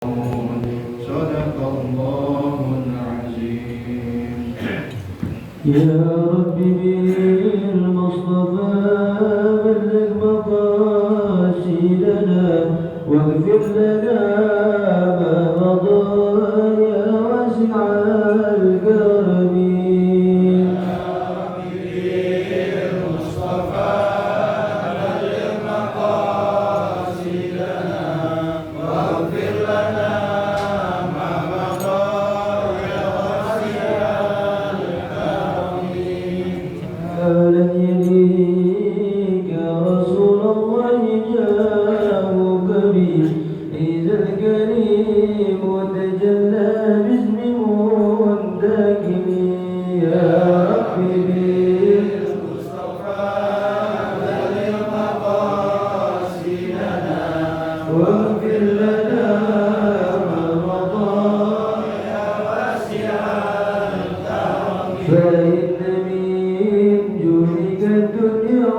صدق الله العظيم. يا ربي بالمصطفى بلغ مقاصدنا واغفر لنا ما مضى يا واسع الكرم. لن يليك يا رسول الله جاءوك به إذا الكريم تجلى باسم منتكم. يا ربي بالمصطفى بلغ مقاصدنا واغفر لنا ما مضى يا واسع الكرم. فإن الدنيا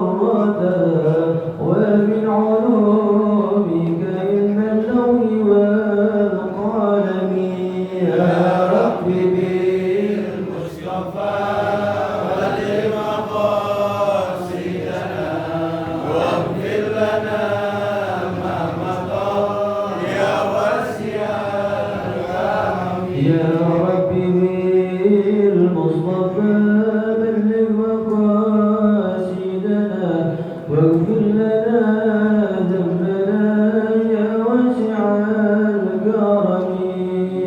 وضرتها ومن علومك علم اللوح والقلم. يا ربي بالمصطفى بلغ مقاصدنا واغفر لنا ما مضى يا واسع الكرم. يا ربي بالمصطفى واغفر لنا ذنبنا يا واسع الكرم.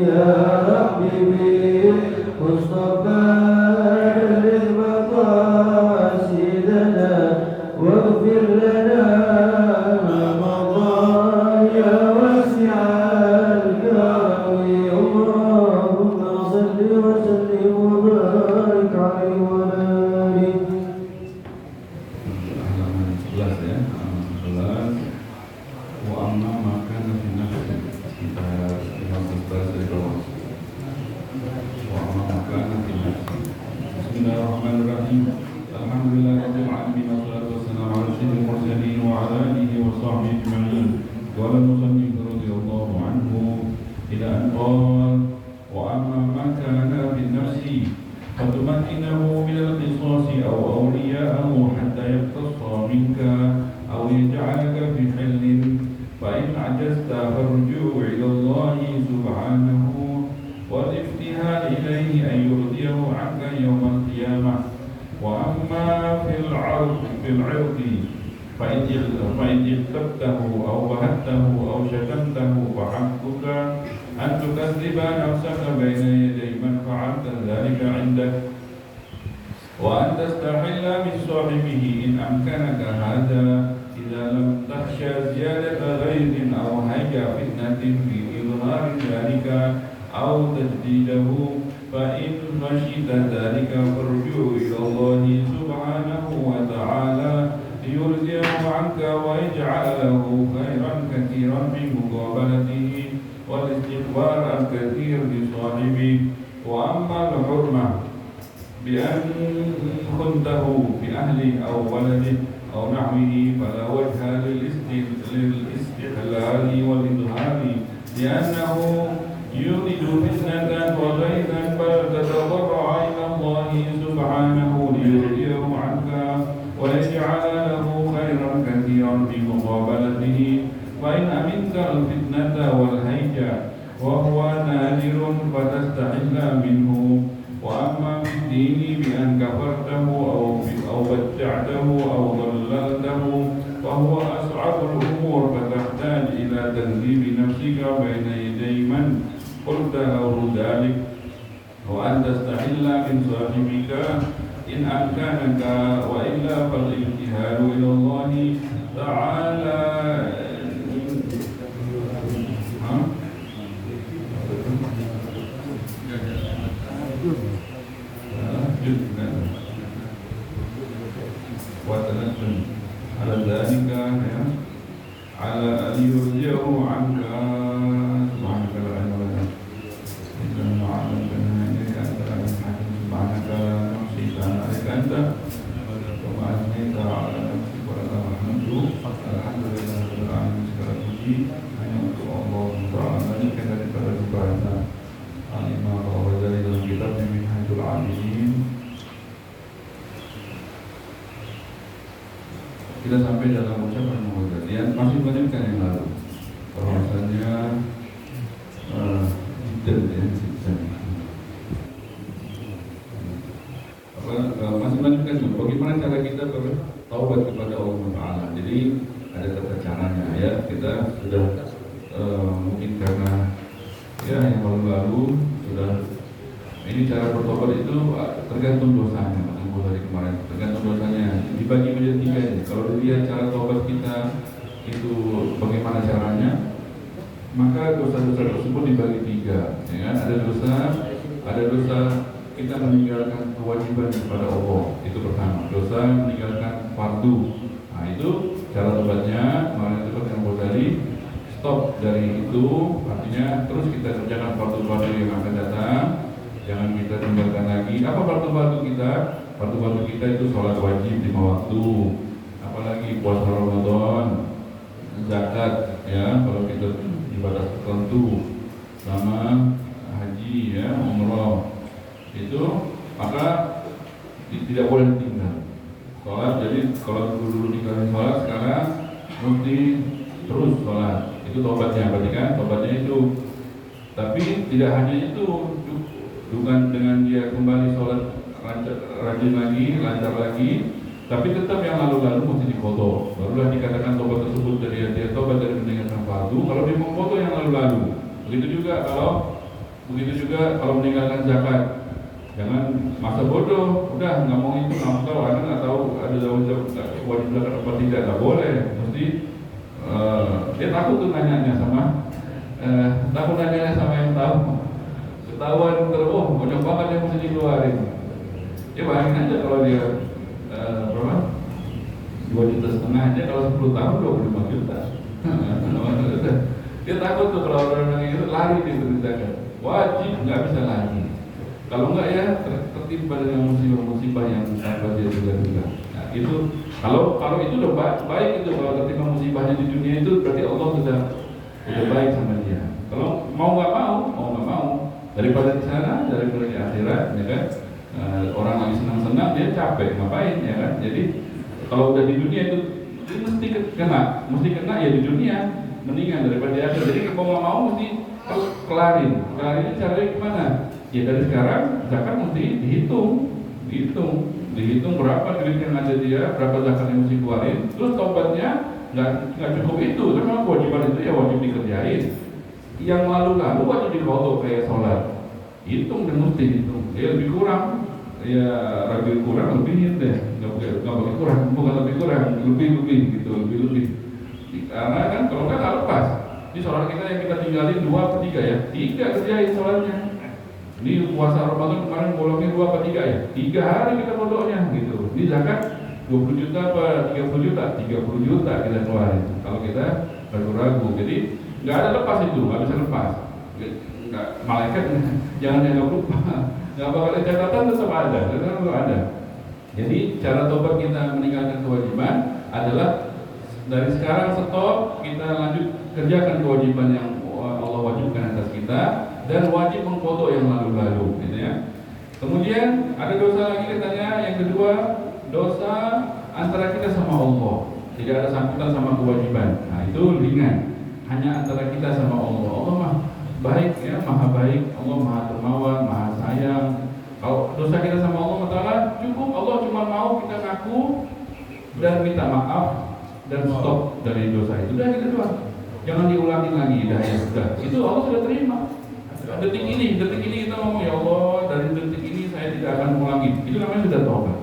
يا ربي بالمصطفى بلغ مقاصدنا واغفر لنا ما مضى يا واسع الكرم. اللهم صل وسلم وبارك عليه وعلى آله. Bismillahirrahmanirrahim. Alhamdulillahirrahmanirrahim. Wassalatu wassalamu ala sayyidil mursalin wa ala alihi wa sahbihi ajma'in. Qala al-musannif radhiyallahu anhu ila an qala wa amma ma kana bin nafsi fatumakkinahu min al-qisasi aw awliya'ahu hatta yaqtassa minka aw yaj'alaka fi hillin fa in ajazta farju' ila Allah subhanahu والافتهال إليه أن يرضيه عنك يوم القيامة. وأما في العرض فإن اغتبته أو بهته أو شتمته فحقك أن تكذب نفسك بين يدي من فعلت ذلك عندك وأن تستحل من صاحبه إن أمكنك هذا إذا لم تخشى زيادة غيظ أو هيا فتنة في إظهار ذلك أو تجديده. فإن خشيت ذلك فارجع إلى الله سبحانه وتعالى ليرزيه عنك ويجعل له خيرا كثيرا من مقابلته والاستغفار الكثير لصاحبه. وأما الحرمة بأن خنته بأهله أو ولده أو نحوه فلا وجه للاستحلال والإظهار لأنه يريد فتنة وغيظا فلتتضرع إلى الله سبحانه ليرضيه عنك ويجعل له خيرا كثيرا في مقابلته. وإن أمنت الفتنة والهيجة وهو نادر فتستحل منه. وأما في الدين بأن كفرته أو بدعته أو ضللته فهو أصعب الأمور فتحتاج إلى تهذيب نفسك بين يدي من قلت له ذلك وأن تستحل من صاحبك إن أمكنك وإلا فالابتهال إلى الله تعالى. وتنزل على ذلك على أن يرجعه عنك سبحانك لا علم لنا إلا ما علمتنا إنك أنت العليم الحكيم. سبحانك لا نحصي ثناء عليك أنت كما أثنيت على نفسك ولك الحمد. الحمد لله رب العالمين. kita sampai dalam ucapan dan masih banyak kan yang lalu. Bahwasanya masih banyak kan bagaimana cara kita bertaubat kepada Allah Taala. Jadi ada tata caranya ya. Kita sudah mungkin karena ya yang lalu sudah ini cara bertobat itu tergantung dosanya, dari kemarin tergantung dosanya dibagi menjadi 3 ini. Kalau dilihat cara tobat kita itu bagaimana caranya, maka dosa-dosa tersebut dibagi 3 ya kan? Ada dosa kita meninggalkan kewajiban kepada Allah, itu pertama. Dosa meninggalkan fardu, nah itu cara tobatnya kemarin itu yang Ghazali stop dari itu, artinya terus kita kerjakan fardu-fardu yang akan datang. Jangan kita tinggalkan lagi. Apa fardu-fardu kita? Fardu-fardu kita itu sholat wajib 5 waktu, apalagi puasa Ramadan, zakat ya kalau kita ibadah tertentu, sama haji ya, umroh itu maka tidak boleh ditinggal. Sholat, jadi kalau dulu dikasih sholat, sekarang mesti terus sholat. Itu tobatnya, berarti kan tobatnya itu. Tapi tidak hanya itu, bukan dengan dia kembali sholat rajin lagi, lancar lagi, tapi tetap yang lalu-lalu mesti difoto. Barulah dikatakan tobat tersebut dari dia tobat dari meninggalkan fardu. Kalau dia memfoto yang lalu-lalu, begitu juga kalau meninggalkan zakat. Jangan masa bodoh, udah nggak mau itu, nggak tahu, ada nggak tahu ada wajib zakat apa tidak, nggak boleh. Mesti dia takut tuh nanya sama yang tahu. Ketahuan terus, banyak banget yang mesti dikeluarin. Ya bayangin aja kalau dia berapa? 2,5 juta aja, kalau 10 tahun 25 juta. Dia takut tuh kalau orang itu lari di zakat. Wajib, nggak bisa lagi. Kalau enggak ya tertimpa dengan musibah-musibah yang apa dia juga. Nah, itu kalau itu udah baik itu, kalau tertimpa musibahnya di dunia itu berarti Allah sudah baik sama dia. Kalau mau nggak mau daripada di sana, daripada di akhirat, ya kan? Orang lagi senang-senang dia capek, ngapain ya kan? Jadi kalau udah di dunia itu mesti kena ya di dunia, mendingan daripada di akhirat. Jadi kalau nggak mau mesti kelarin caranya gimana? Ya dari sekarang zakat mesti dihitung berapa duit yang ada dia, berapa zakat yang mesti keluarin. Terus tobatnya nggak cukup itu, karena kewajiban itu ya wajib dikerjain. Yang lalu wajib difoto kayak sholat, hitung dan mesti hitung. Ya lebih kurang, ya lebihin deh, nggak boleh kurang, bukan lebih gitu, lebih. Karena kan kalau nggak lepas. Ini sholat kita yang kita tinggalin 2/3 ya, 3 kerjain sholatnya. Ini puasa Ramadan kemarin bolongnya 2/3 ya, 3 hari kita bodohnya gitu. Ini zakat 20 juta apa 30 juta? 30 juta kita keluarin kalau kita ragu-ragu. Jadi nggak ada lepas itu, nggak bisa lepas. Nggak, malaikat jangan dianggap lupa. Nggak bakal ada catatan, tetap ada. Jadi cara tobat kita meninggalkan kewajiban adalah dari sekarang stop, kita lanjut kerjakan kewajiban yang Allah wajibkan atas kita, dan wajib mengfoto yang lalu-lalu, gitu ya. Kemudian ada dosa lagi katanya, yang kedua dosa antara kita sama Allah, tidak ada sangkutan sama kewajiban. Nah itu ringan, hanya antara kita sama Allah. Allah mah baik ya, maha baik, Allah maha dermawan, maha sayang. Kalau dosa kita sama Allah Taala cukup, Allah cuma mau kita ngaku dan minta maaf dan stop dari dosa itu. Udah gitu doang. Jangan diulangi lagi, ya sudah. Itu Allah sudah terima. Detik ini kita ngomong, ya Allah, dari detik ini saya tidak akan mengulangi. Itu namanya sudah tobat.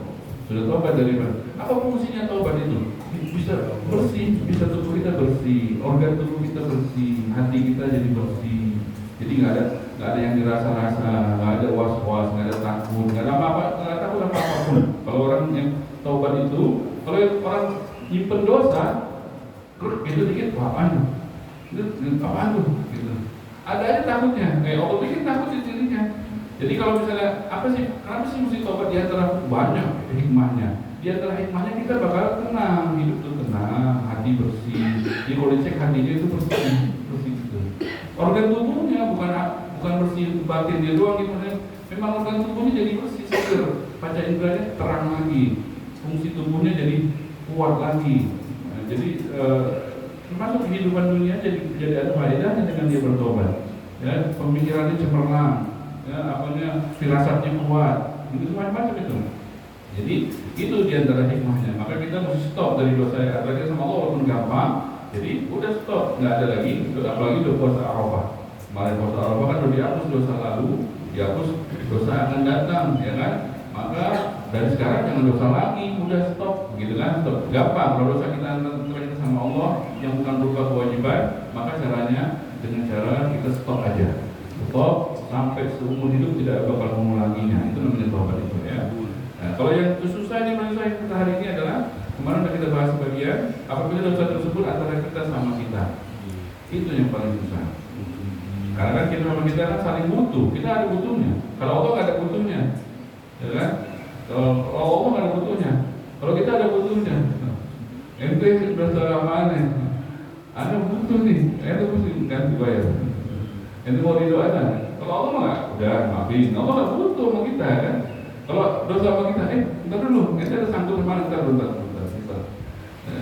Sudah tobat dari mana? Apa fungsinya tobat itu? Bisa bersih, bisa tubuh kita bersih, organ tubuh kita bersih, hati kita jadi bersih. Jadi nggak ada yang dirasa-rasa, nggak ada was-was, nggak ada takut, nggak ada apa-apa, nggak takut apa-apapun. Kalau orang yang tobat itu, kalau orang nyimpen dosa, itu dikit, apaan? Itu apaan tuh? Gitu. Ada aja takutnya, kayak Allah bikin takut di dirinya. Jadi kalau misalnya kenapa sih mesti tobat? Di antara banyak hikmahnya. Di antara hikmahnya kita bakal tenang, hidup tuh tenang, hati bersih. Jadi kalau dicek hatinya itu bersih gitu. Organ tubuhnya bukan bersih batin dia doang gitu. Memang organ tubuhnya jadi bersih, seger, panca inderanya terang lagi, fungsi tubuhnya jadi kuat lagi. Nah, jadi termasuk kehidupan dunia jadi ada faedahnya dengan dia bertobat. Ya, pemikirannya cemerlang, ya, firasatnya kuat, itu macam-macam itu. Jadi itu diantara hikmahnya. Maka kita mesti stop dari dosa yang ada sama Allah walaupun gampang. Jadi udah stop, nggak ada lagi. Apalagi udah puasa Arafah. Kemarin puasa Arafah kan udah dihapus dosa lalu, dihapus dosa akan datang, ya kan? Maka dari sekarang jangan dosa lagi, udah stop, gitu kan? Stop. Gampang. Kalau dosa kita antara sama Allah yang bukan berupa kewajiban, maka caranya dengan cara kita stop aja. Stop sampai seumur hidup tidak bakal mengulanginya. Itu namanya taubat itu ya. Nah, kalau yang susah ini menurut saya kita hari ini adalah kemarin sudah kita bahas sebagian apabila dosa tersebut antara kita sama kita. Itu yang paling susah. Karena kan kita sama kita kan saling butuh. Kita ada butuhnya. Kalau Allah nggak ada butuhnya, ya kan? Kalau Allah nggak ada butuhnya. Kalau kita ada butuhnya. Ente berdosa mana? Ada butuh nih. Ente mesti ganti bayar. Ente mau didoakan. Kalau Allah nggak, udah maafin. Allah nggak butuh sama kita kan? Kalau dosa sama kita, bentar dulu. Ente ada sangkut sama kita bentar.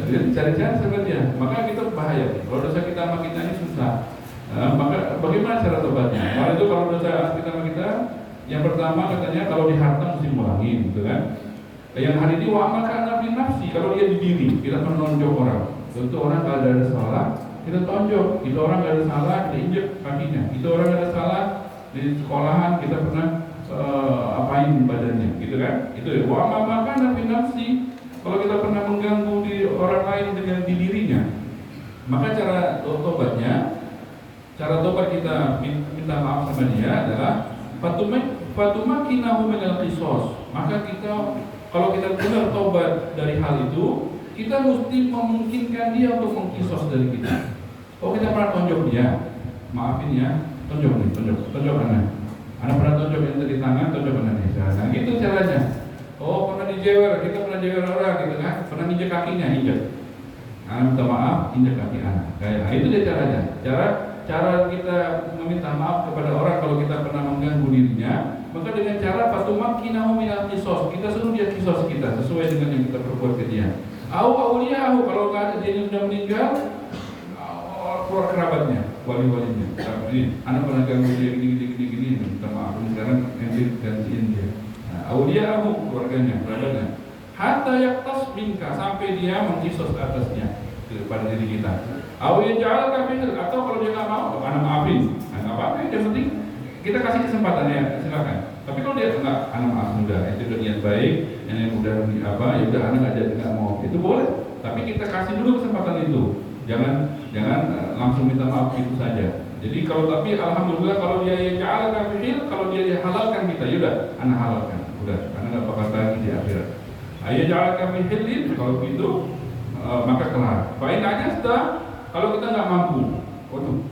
Jadi cari-cari sama dia. Maka kita bahaya. Kalau dosa kita sama kita ini susah. Maka bagaimana cara tobatnya? Kalau itu kalau dosa kita sama kita, yang pertama katanya kalau di harta mesti ngulangin, gitu kan? Yang hari ini maka nabi nafsi, kalau dia di diri, kita menonjok orang. Tentu orang kalau ada salah, kita tonjok. Itu orang kalau ada salah, kita injek kakinya. Itu orang ada salah di sekolahan, kita pernah apain badannya, gitu kan? Itu ya. Maka nabi nafsi, kalau kita pernah mengganggu di orang lain dengan di dirinya, maka cara tobat kita minta maaf sama dia adalah fatummakinahu minal qisos. Maka kita kalau kita benar tobat dari hal itu, kita mesti memungkinkan dia untuk mengkisos dari kita. Oh, kita pernah tonjok dia, maafin ya, tonjok anak pernah tonjok yang di tangan, tonjok anak nih. Nah, gitu caranya. Oh, pernah dijewer, kita pernah jewer orang, gitu kan? Pernah injek kakinya, injek. Minta maaf, injek kaki anak. Nah, itu dia caranya. Cara kita meminta maaf kepada orang kalau kita pernah mengganggu dirinya, maka dengan cara fatummakinahu minal qisos, kita suruh dia kisos kita sesuai dengan yang kita perbuat ke dia. Auliyahu, kalau nggak ada dia yang sudah meninggal, keluar kerabatnya, wali-walinya. Tapi anak pernah ganggu dia gini, minta maaf. Sekarang nanti gantiin dia. Auliyahu, keluarganya, kerabatnya. Hatta yaktas minka, sampai dia mengkisos atasnya kepada diri kita. Atau kalau dia nggak mau, anak maafin. Nggak apa-apa, yang penting kita kasih kesempatan ya, silakan. Tapi kalau dia nggak, anak maaf sudah, itu udah niat baik, yang udah ya udah anak nggak jadi nggak mau, itu boleh. Tapi kita kasih dulu kesempatan itu. Jangan langsung minta maaf itu saja. Jadi tapi alhamdulillah kalau dia ja'alaka fihil, kalau dia halalkan kita, yaudah, anak halalkan, udah, anak nggak bakal lagi di akhirat. Ayah ja'alaka fihilin, kalau begitu maka kelar. Fa'in aja sudah. Kalau kita nggak mampu, waduh,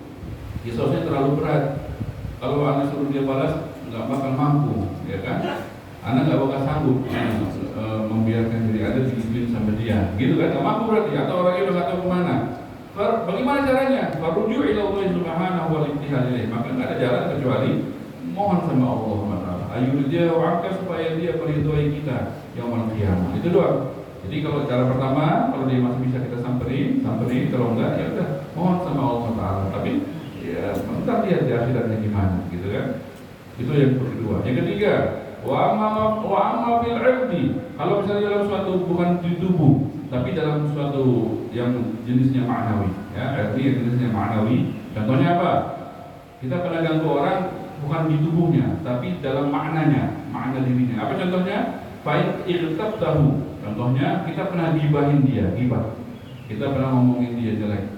kisosnya terlalu berat. Kalau anak suruh dia balas, nggak bakal mampu, ya kan? Anak nggak bakal sanggup membiarkan diri Anda digituin sama dia, gitu kan? Nggak mampu berarti, atau orangnya udah nggak tahu kemana. Bagaimana caranya? Faruju ila Allah subhanahu wa ta'ala. Maka nggak ada jalan kecuali mohon sama Allah Taala. Ayu dia wa'aka supaya dia meridhoi kita yaumul qiyamah. Itu doang. Jadi kalau cara pertama, kalau dia masih bisa kita samperin, kalau enggak ya udah mohon sama Allah Taala. Tapi ya entar lihat di akhiratnya gimana, gitu kan? Itu yang kedua. Yang ketiga, wa amma fil 'irdi. Kalau misalnya dalam suatu bukan di tubuh, tapi dalam suatu yang jenisnya ma'nawi, ya, arti yang jenisnya ma'nawi. Contohnya apa? Kita pernah ganggu orang bukan di tubuhnya, tapi dalam maknanya, makna dirinya. Apa contohnya? Fa'in irtabtahu. Contohnya kita pernah gibahin dia, gibah. Kita pernah ngomongin dia jelek.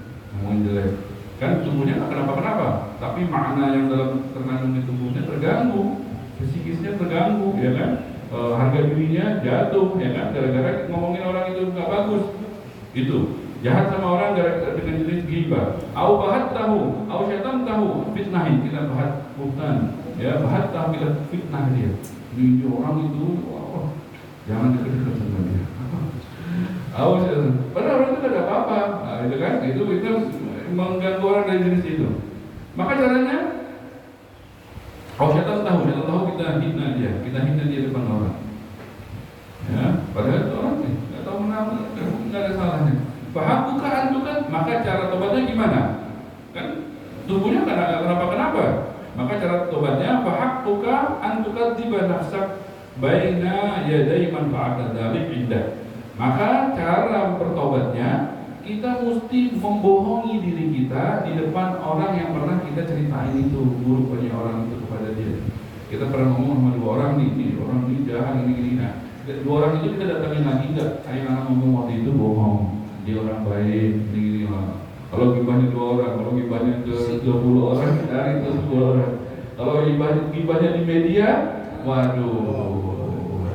Kan tubuhnya nggak kenapa-kenapa, tapi makna yang dalam terkandung di tubuhnya terganggu, psikisnya terganggu, ya kan? Harga dirinya jatuh, ya kan? Gara-gara ngomongin orang itu nggak bagus. Itu jahat sama orang dengan jenis gibah. Au bahat tahu, au syaitan tahu, fitnahin, kita bahat bukan, ya bahat tahu kita fitnah dia. Ini orang itu, jangan dekat-dekat sama dia. Padahal orang itu tidak apa-apa, itu kan? Itu mengganggu orang dari jenis itu. Maka caranya, syaitan tahu kita hina dia depan orang. Ya, padahal itu orang nih nggak tahu menang, nggak tubuhnya kenapa. Maka cara tobatnya fahaqquka an tukadziba nafsak baina yaday man fa'ala dzalik indah. Maka cara bertobatnya kita mesti membohongi diri kita di depan orang yang pernah kita ceritain itu buruknya orang itu kepada dia. Kita pernah ngomong sama dua orang nih orang ini jahat ini. Nah, dua orang itu kita datangin lagi enggak? Saya ngomong waktu itu bohong. Dia orang baik ini. Kalau gibahnya 2 orang, kalau gibahnya ke 20 orang, dari itu 10 orang. Kalau gibahnya di media, waduh,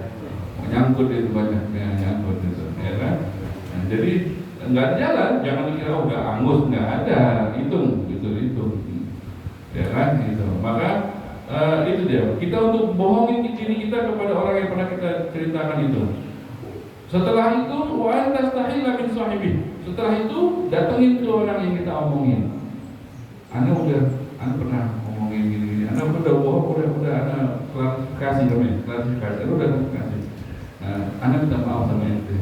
nyangkut itu banyak, nyangkut itu, ya kan? Nah, jadi nggak jalan, jangan dikira nggak angus, nggak ada, hitung, ya kan? Itu. Maka itu dia. Kita untuk bohongin diri kita kepada orang yang pernah kita ceritakan itu. Setelah itu, wa antastahilla min sahibi. Setelah itu, datengin tuh orang yang kita omongin. Anda pernah ngomongin gini. Anda udah bohong, udah Anda klarifikasi namanya, klarifikasi. Udah klarifikasi. Anda minta maaf sama ente.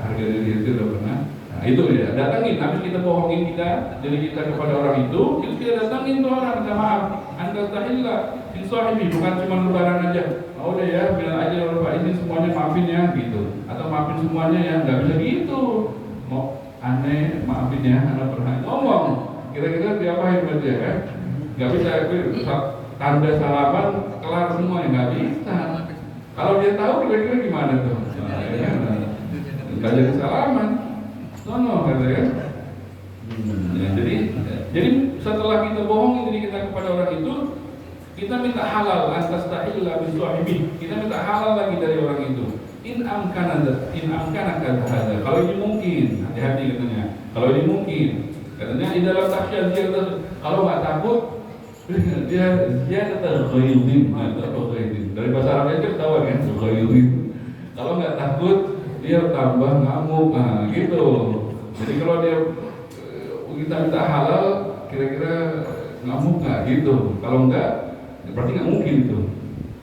Harga diri itu udah pernah. Nah, itu ya. Datengin. Habis kita bohongin diri kita kepada orang itu, kita datengin tuh orang minta maaf. Antastahilla min sahibi, bukan cuma lebaran aja. Oh udah ya, bilang aja Pak ini semuanya maafin ya gitu, atau maafin semuanya ya, nggak bisa gitu. Mau aneh maafin ya, Anda pernah ngomong. Kira-kira diapain berarti ya kan? Nggak bisa tanda salaman kelar semuanya, nggak bisa. Kalau dia tahu kira-kira gimana tuh? Nggak jadi salaman, no kata ya. Jadi setelah kita bohongin diri kita kepada orang itu, kita minta halal antastahilla min sahibi. Kita minta halal lagi dari orang itu. In amkana hadza. Kalau ini mungkin, hati-hati katanya. Kalau ini mungkin, katanya di dalam takhsyah dia kalau nggak takut dia tetap ghaidin. Dari bahasa Arabnya kita tahu kan, ghaidin. Kalau nggak takut dia tambah ngamuk, gitu. Jadi kalau dia kita minta halal, kira-kira ngamuk nggak gitu. Kalau enggak, berarti nggak mungkin itu.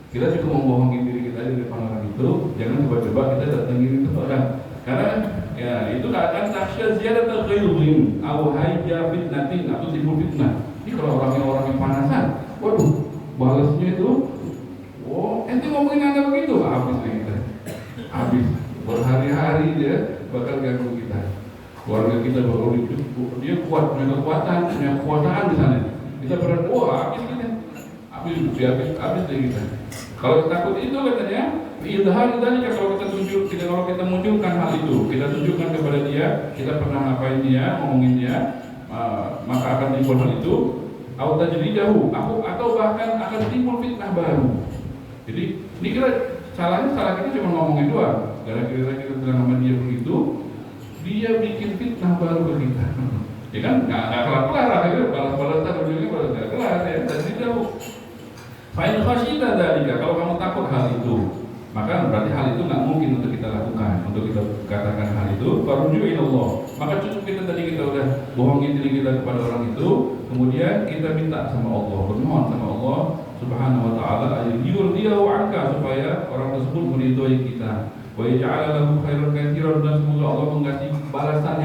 Kita cukup membohongin diri kita di depan orang itu. Jangan coba-coba kita datengin itu orang. Karena ya itu akan takhsyah ziyadatul ghaidin aw hayya fitnatin, atau timbul fitnah. Ini kalau orang yang panasan, waduh, balasnya itu, ente ngomongin Anda begitu, habis kita. Habis berhari-hari dia bakal ganggu kita. Keluarga kita bakal dia kuat, punya kekuasaan di sana. Kita berat, habis kita. Habis deh kita. Kalau takut itu katanya, ilhar tadi kalau kita munculkan hal itu, kita tunjukkan kepada dia, kita pernah ngapain dia, ngomongin dia, maka akan timbul hal itu, atau bahkan akan timbul fitnah baru. Jadi ini salah kita cuma ngomongin doang. Gara-gara kita bilang sama dia begitu, dia bikin fitnah baru ke kita. Ya kan nggak kelar-kelar akhirnya balas-balasan ujungnya balas nggak kelar ya. Jadi jauh. Fa'in khasyita dzalika, kalau kamu takut hal itu, maka berarti hal itu nggak mungkin untuk kita lakukan, untuk kita katakan hal itu. Farju ilallah. Maka cukup kita udah bohongin diri kita kepada orang itu, kemudian kita minta sama Allah, bermohon sama Allah Subhanahu wa taala agar yurdiyahu anka, supaya orang tersebut meridhoi kita. Wa yaj'ala lahu khairan katsiran, dan semoga Allah mengasih balasan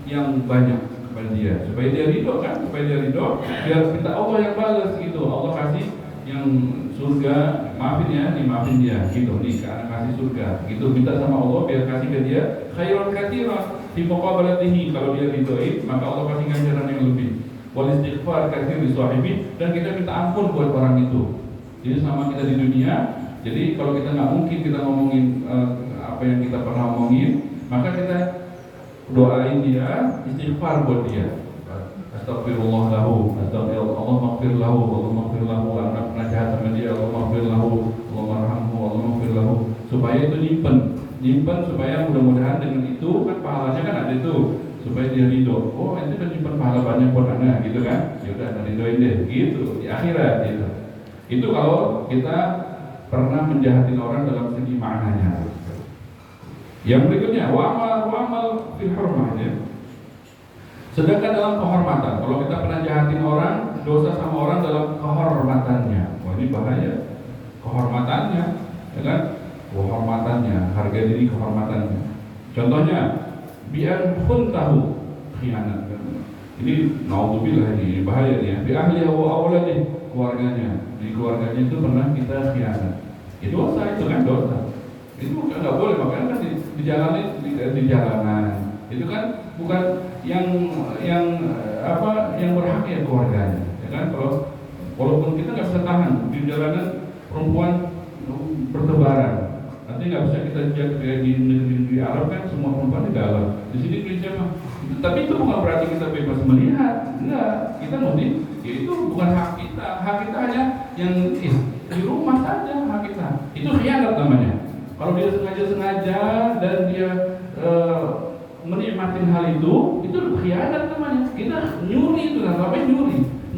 yang banyak kepada dia, supaya dia ridho kan, biar kita Allah yang balas gitu. Allah kasih yang surga, maafin dia gitu nih, karena kasih surga gitu, minta sama Allah biar kasih ke dia khairan katsiran fi muqabalatihi. Kalau dia ridhoi, maka Allah kasih ganjaran yang lebih. Wal istighfar katsir li sahibi, dan kita minta ampun buat orang itu. Jadi selama kita di dunia, jadi kalau kita nggak mungkin kita ngomongin apa yang kita pernah ngomongin, maka kita doain dia, istighfar buat dia. Astagfirullah lahu, astagfirullah, Allah maghfir lahu, anak pernah jahat sama dia, Allah maghfir lahu, Allah marhamhu, Allah maghfir lahu, supaya itu nyimpen supaya mudah-mudahan dengan itu kan pahalanya kan ada itu, supaya dia ridho. Oh, ente kan nyimpen pahala banyak buat anak gitu kan? Ya udah, ridhoin deh gitu di akhirat gitu. Itu kalau kita pernah menjahatin orang dalam segi maknanya. Yang berikutnya, wa'amal fil hurmah ya. Sedangkan dalam kehormatan, kalau kita pernah jahatin orang, dosa sama orang dalam kehormatannya. Wah, ini bahaya. Kehormatannya, ya kan? Kehormatannya, harga diri kehormatannya. Contohnya, biar pun tahu khianat. Ini naudzubillah, ini bahaya nih ya. Bi ahli wa awladih, keluarganya. Di keluarganya itu pernah kita khianat. Itu dosa, itu kan dosa. Itu nggak boleh, makanya kan di jalanan. Itu kan bukan yang berhak ya keluarganya. Ya kan, kalau walaupun kita nggak bisa tahan di jalanan perempuan bertebaran. Nanti nggak bisa kita jaga kayak di negeri Arab kan semua perempuan di dalam. Di sini Indonesia mah. Tapi itu bukan berarti kita bebas melihat. Enggak, kita mesti. Ya itu bukan hak kita. Hak kita hanya yang di rumah saja hak kita. Itu khianat namanya. Kalau dia sengaja dan dia menikmati hal itu khianat namanya. Kita nyuri itu, namanya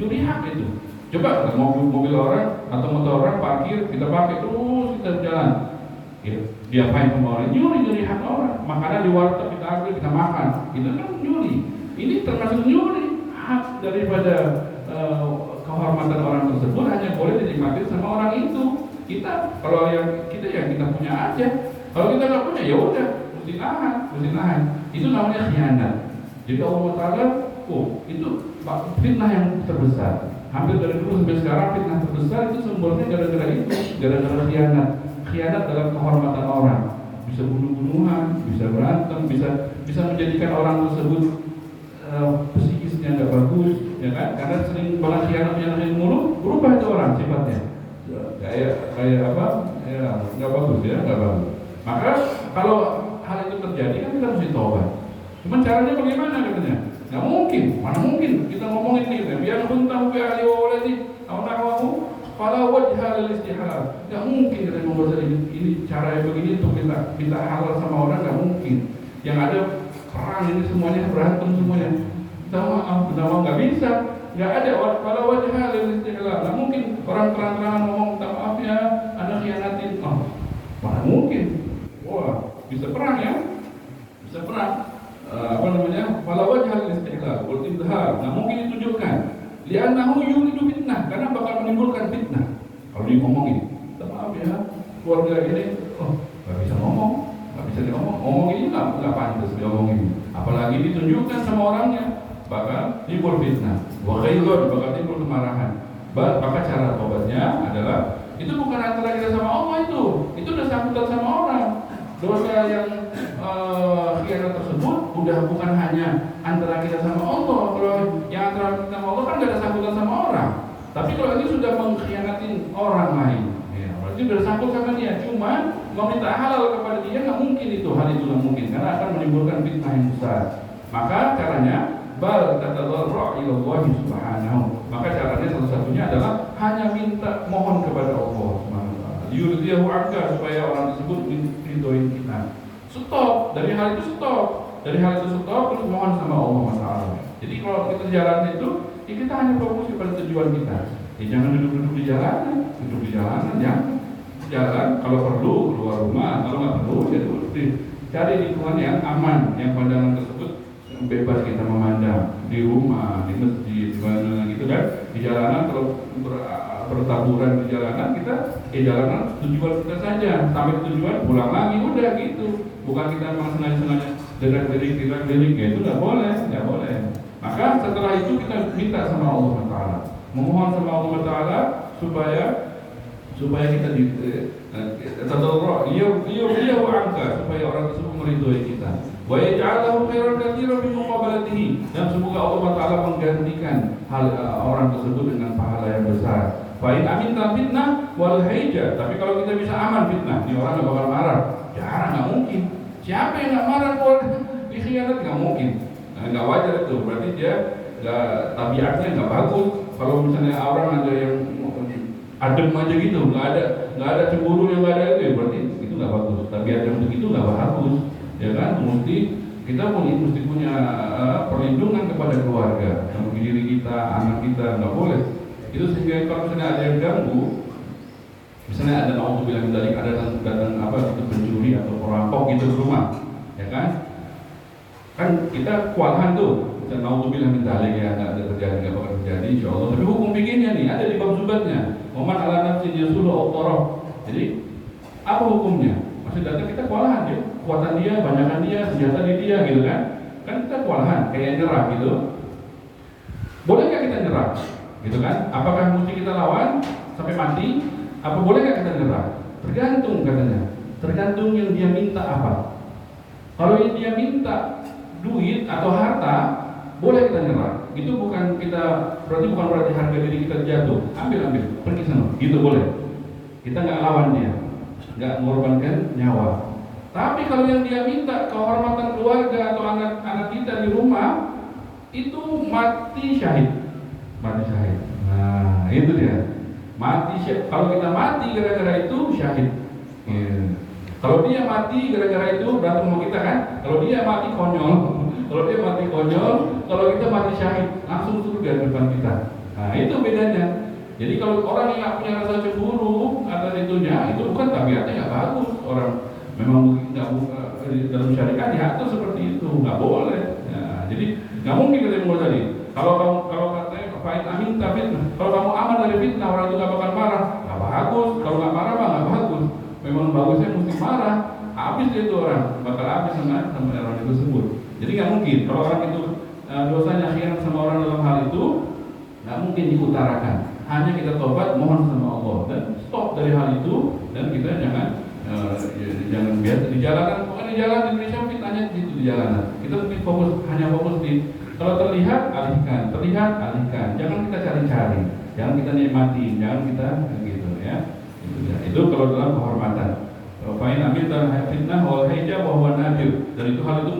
nyuri hak itu. Coba mobil orang atau motor orang parkir, kita pakai terus kita jalan. Ya, diapain sama orang? Nyuri hak orang. Makanan di warteg kita ambil, kita makan. Itu kan nyuri. Ini termasuk nyuri hak daripada kehormatan orang tersebut hanya boleh dinikmati sama orang itu. Kita kalau yang kita punya aja. Kalau kita nggak punya ya udah, mesti nahan. Itu namanya khianat. Jadi Allah Taala, itu fitnah yang terbesar. Hampir dari dulu sampai sekarang fitnah terbesar itu sumbernya gara-gara khianat dalam kehormatan orang. Bisa bunuh-bunuhan, bisa berantem, bisa menjadikan orang tersebut psikisnya nggak bagus, ya kan? Karena sering banget khianat mulu, berubah itu orang sifatnya. Kayak apa? Ya nggak bagus ya, nggak bagus. Maka kalau hal itu terjadi kan kita mesti taubat. Cuman caranya bagaimana katanya? Nggak mungkin, mana mungkin kita ngomongin ini. Biar buntahu bi ahli wa waladi, aw nahwahu, fala wajha lil istihal. Nggak mungkin kita membuat ini cara yang begini untuk kita halal sama orang, nggak mungkin. Yang ada perang ini semuanya berantem semuanya. Minta maaf nggak bisa. Nggak ada fala wajha lil istihal. Nggak mungkin orang terang-terangan ngomong minta maaf ya, Anda khianatin. Mana mungkin? Wah, bisa perang ya? Bisa perang. Fala wajhal istihlal wal ibhar. Nah mungkin ditunjukkan li'annahu yuridu fitnah, karena bakal menimbulkan fitnah. Kalau dia ngomongin, maaf ya, keluarga ini nggak bisa ngomong ini nggak pantas diomongin. Apalagi ditunjukkan sama orangnya, bakal timbul fitnah. Wa khairun, bakal timbul kemarahan. Maka cara tobatnya adalah itu bukan antara kita sama Allah, itu udah sambutan sama orang. Dosa yang khianat tersebut udah bukan hanya antara kita sama Allah. Kalau yang antara kita sama Allah kan gak ada sambutan sama orang. Tapi kalau ini sudah mengkhianatin orang lain, ya, berarti sudah sangkut sama dia. Cuma meminta halal kepada dia nggak mungkin itu, hal itu nggak mungkin karena akan menimbulkan fitnah yang besar. Maka caranya bal tatadarra' ila Allah subhanahu. Maka caranya salah satunya adalah hanya minta mohon kepada Allah subhanahu wa ta'ala. Yurdiyahu anka, supaya orang tersebut ridhoin kita. Stop, dari hal itu stop. Terus mohon sama Allah Ta'ala. Jadi kalau kita jalan itu, ya kita hanya fokus pada tujuan kita. Ya jangan duduk di jalanan, jangan jalan kalau perlu keluar rumah, kalau nggak perlu ya cari lingkungan yang aman, yang pandangan tersebut bebas kita memandang di rumah, di masjid, di mana gitu kan. Di jalanan kalau bertaburan di jalanan kita jalanan tujuan kita saja, sampai tujuan pulang lagi udah gitu. Bukan kita memang sengaja gerak-gerik ya, itu nggak boleh. Maka setelah itu kita minta sama Allah Taala, memohon sama Allah Taala supaya kita tadarra' dia angka, supaya orang tersebut meridhoi kita. Wa yaj'alahu khairan katsiran min muqabalatihi, dan semoga Allah Taala menggantikan hal orang tersebut dengan pahala yang besar. Fa in aminta fitnah wal haija, tapi kalau kita bisa aman fitnah, ini orang nggak bakal marah. Jarang, nggak mungkin. Siapa yang nggak marah kalau dikhianat? Nggak mungkin. Nggak wajar itu. Berarti dia tabiatnya nggak bagus. Kalau misalnya orang ada yang adem aja gitu, nggak ada cemburu, yang nggak ada itu, ya berarti itu nggak bagus. Tabiat yang begitu nggak bagus, ya kan? Kita mesti punya perlindungan kepada keluarga, sama diri kita, anak kita, nggak boleh. Itu sehingga kalau misalnya ada yang ganggu, misalnya ada naudzubillah min dzalik, ada datang itu pencuri atau perampok gitu ke rumah, ya kan? Kan kita kewalahan tuh, dan naudzubillah min dzalik ya, nggak bakal terjadi insyaallah. Tapi hukum bikinnya nih ada di bab zubatnya. Oman ala nafsi yasulu autorah. Jadi apa hukumnya? Masih datang kita kewalahan ya, kekuatan dia, banyakan dia, senjata di dia gitu kan? Kan kita kewalahan, kayak nyerah gitu. Boleh nggak kita nyerah? Gitu kan? Apakah mesti kita lawan sampai mati? Apa boleh nggak kita nyerah? Tergantung katanya. Tergantung yang dia minta apa. Kalau yang dia minta duit atau harta, boleh kita nyerah. Itu bukan berarti harga diri kita jatuh. Ambil, pergi sana. Gitu boleh. Kita nggak lawan dia, nggak mengorbankan nyawa. Tapi kalau yang dia minta kehormatan keluarga atau anak-anak kita di rumah, itu mati syahid. Nah, itu dia. Mati syahid. Kalau kita mati gara-gara itu syahid. Yeah. Kalau dia mati gara-gara itu berantem sama kita kan? Kalau dia mati konyol, kalau kita mati syahid, langsung surga di depan kita. Nah, itu bedanya. Jadi kalau orang yang nggak punya rasa cemburu atas itunya, itu bukan tabiatnya nggak bagus. Orang memang nggak dalam syariat diatur seperti itu, nggak boleh. Nah, jadi nggak mungkin kita mulai tadi. Kalau katanya fa'in amin fitnah, kalau kamu aman dari fitnah, orang itu nggak bakal marah, nggak bagus. Kalau nggak marah mah nggak bagus. Memang bagusnya mesti marah. Habis itu orang bakal habis sama orang itu tersebut. Jadi nggak mungkin kalau orang itu dosanya khianat sama orang dalam hal itu, nggak mungkin diutarakan. Hanya kita tobat, mohon sama Allah dan stop dari hal itu, dan kita jangan biasa di jalanan. Pokoknya di jalan Indonesia fitnahnya gitu di jalanan. Kita mungkin hanya fokus di kalau terlihat alihkan, jangan kita cari-cari, jangan kita nikmati, jangan kita gitu ya. Itu kalau dalam kehormatan. Fa'in amin dan fitnah wal hijab wa huwa nadir. Dan itu hal itu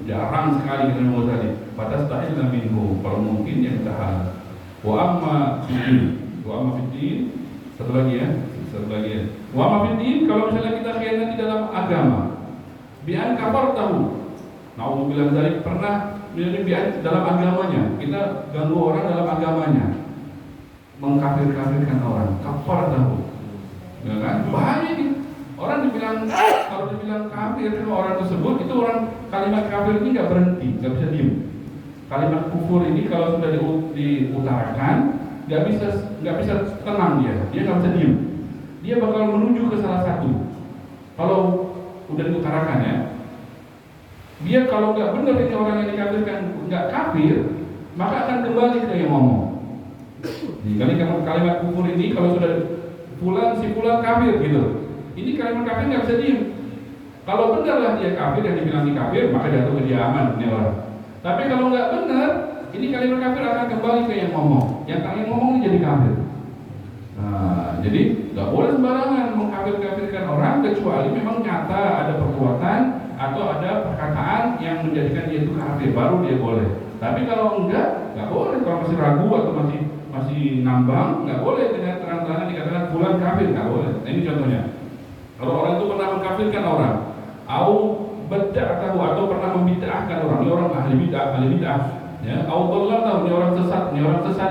jarang sekali kita mau tadi. Batas tahil minhu, kalau mungkin yang kita hal. Wa amma fiddin, satu lagi ya. Wa amma fiddin, kalau misalnya kita khianat di dalam agama, bi'an kafar tahu. Nauzubillah dari pernah bi'an dalam agamanya, kita ganggu orang dalam agamanya, mengkafir-kafirkan orang, kafar tahu. Ya kan? Bahaya nih. Orang kalau dibilang kafir sama orang tersebut, itu orang kalimat kafir ini nggak berhenti, nggak bisa diem. Kalimat kufur ini kalau sudah diutarakan, nggak bisa tenang dia nggak bisa diem. Dia bakal menuju ke salah satu. Kalau udah diutarakan ya, dia kalau nggak benar ini orang yang dikafirkan nggak kafir, maka akan kembali ke yang ngomong. Jadi kalimat kufur ini kalau sudah si fulan kafir gitu. Ini kalimat kafir nggak bisa diem. Kalau benarlah dia kafir dan dibilang kafir, maka jatuh ke dia aman ini orang. Tapi kalau nggak benar, ini kalimat kafir akan kembali ke yang ngomong. Yang ngomong ini jadi kafir. Nah, jadi nggak boleh sembarangan mengkafir-kafirkan orang kecuali memang nyata ada perbuatan atau ada perkataan yang menjadikan dia itu kafir, baru dia boleh. Tapi kalau enggak, nggak boleh. Kalau masih ragu atau masih ngambang, nggak boleh dengan terang-terangan dikatakan fulan kafir, nggak boleh. Nah, ini contohnya. Kalau orang itu pernah mengkafirkan orang, atau pernah membid'ahkan orang, ini orang ahli bid'ah, ya, tahu ini orang sesat,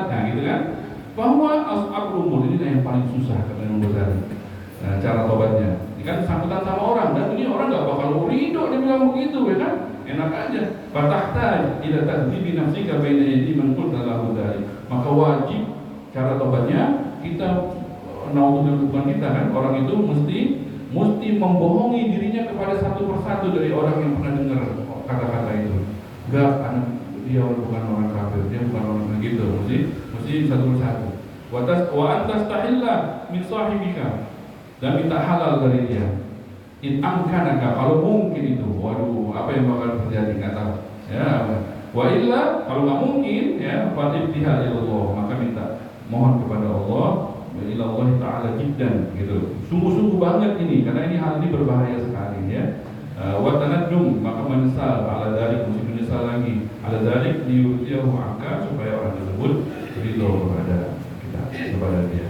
nah gitu kan. Bahwa ashabul umur ini yang paling susah kata Imam Ghazali. Nah, cara tobatnya, ini kan sambutan sama orang, dan ini orang nggak bakal ridho dia bilang begitu, ya kan? Enak aja. Fatahta ila tahdhibi nafsika baina yadi man qulta lahu dzalik. Maka wajib cara tobatnya kita bukan kita kan, orang itu mesti membohongi dirinya kepada satu persatu dari orang yang pernah dengar kata-kata itu. Enggak, dia bukan orang kafir, dia bukan orang begitu. Mesti satu persatu. Wa antastahilla min sahibika, dan minta halal dari dia. In amkanaka, kalau mungkin itu. Waduh, apa yang bakal terjadi nggak tahu. Ya, wa illa, kalau nggak mungkin ya, fatibtiha ilallah, maka minta mohon kepada Allah. Allah Ta'ala jiddan gitu. Sungguh-sungguh banget ini, karena ini hal ini berbahaya sekali ya. Wa tanadum, maka menyesal ala dzalik, mesti menyesal lagi. Ala dzalik liyurdiyahu anka, supaya orang tersebut ridho kepada dia.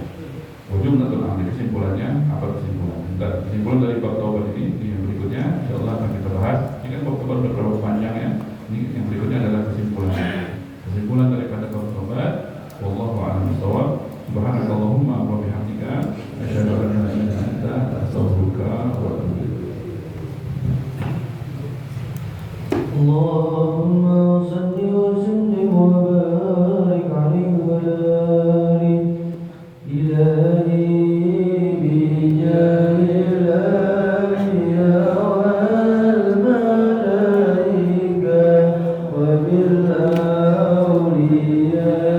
Jumlatul amri, kesimpulannya apa kesimpulan? Kesimpulan dari bab taubat ini yang berikutnya insyaallah akan kita bahas. Ini kan bab taubat berapa panjang ya. Ini yang berikutnya adalah kesimpulan daripada bab taubat. Wallahu a'lam bishawab. Subhanakallahumma wa bihamdika asyhadu an la ilaha illa anta astaghfiruka wa atubu ilaik. Allahumma salli wa sallim wa barik alaihi wa alihi ilahi bi jahil anbiya wal malaika wa bil awliya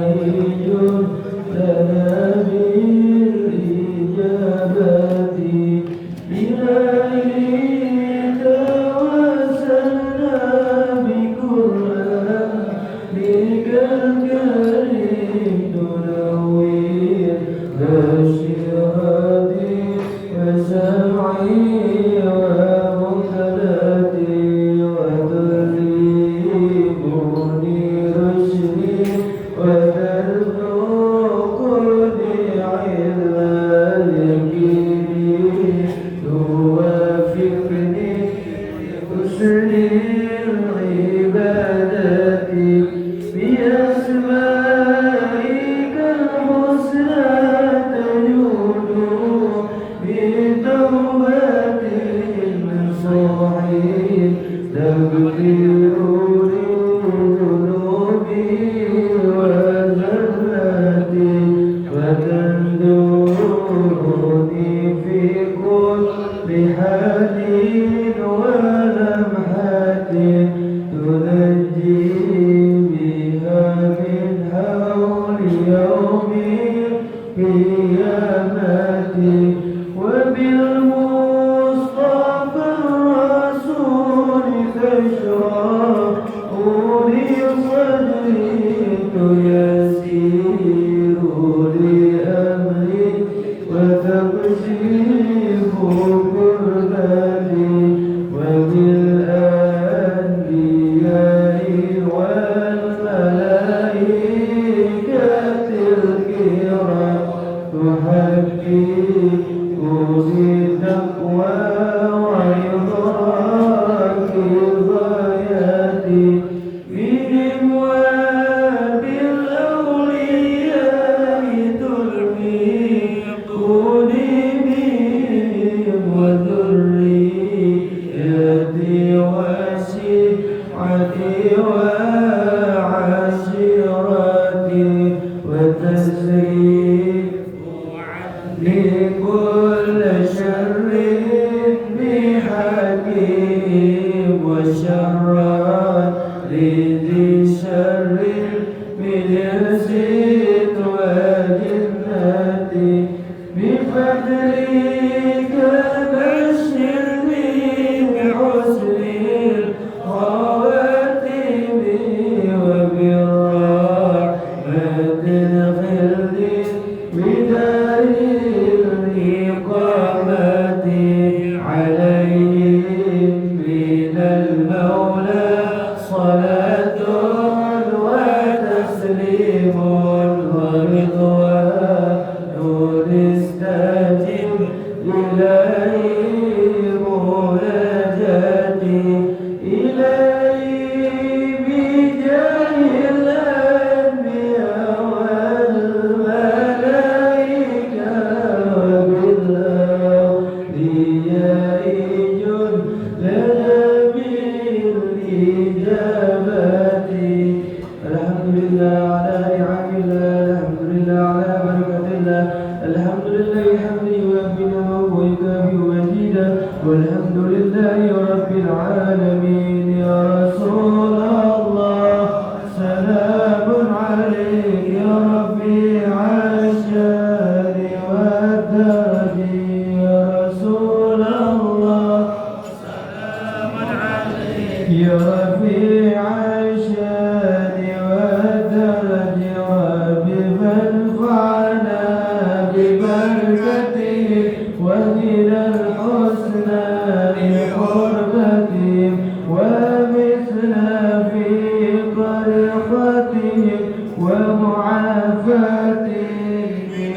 قيامتي وبالمصطفى الرسول تشرح لي صدري تيسير لأمري وتكشف كربتي وبالأنبياء والملائكة الكرام تحقق بتقوى وإدراك غاياتي بهم وبالأولياء تلحقني بهم وذريتي وشيعتي وعشيرتي وتسريب لكل شر بحكيم وشرات لذي شر من الزيت وجنات بفضلك بشرني بحسن الخواتم وبالرحمة الخلد بدار الإقامة عليهم من المولى صلاة وتسليم ورضوان استجب إلهي مناجاتي إلهي بجاه الأنبياء والملائكة وبالأولياء جل لنا بالإجابات الحمد لله على نعم الله الحمد لله على بركة الله الحمد لله حمدي وفي نعمه ويكافئ مزيدا والحمد لله رب العالمين يا رسول الله سلام عليك يا ربي عشان والدرج يا رسول الله سلام عليك يا رفيع الشان والدرج وبمنفعنا ببركته ومن الحسنى لقربته ومثلنا في قرفتهم ومعافاته من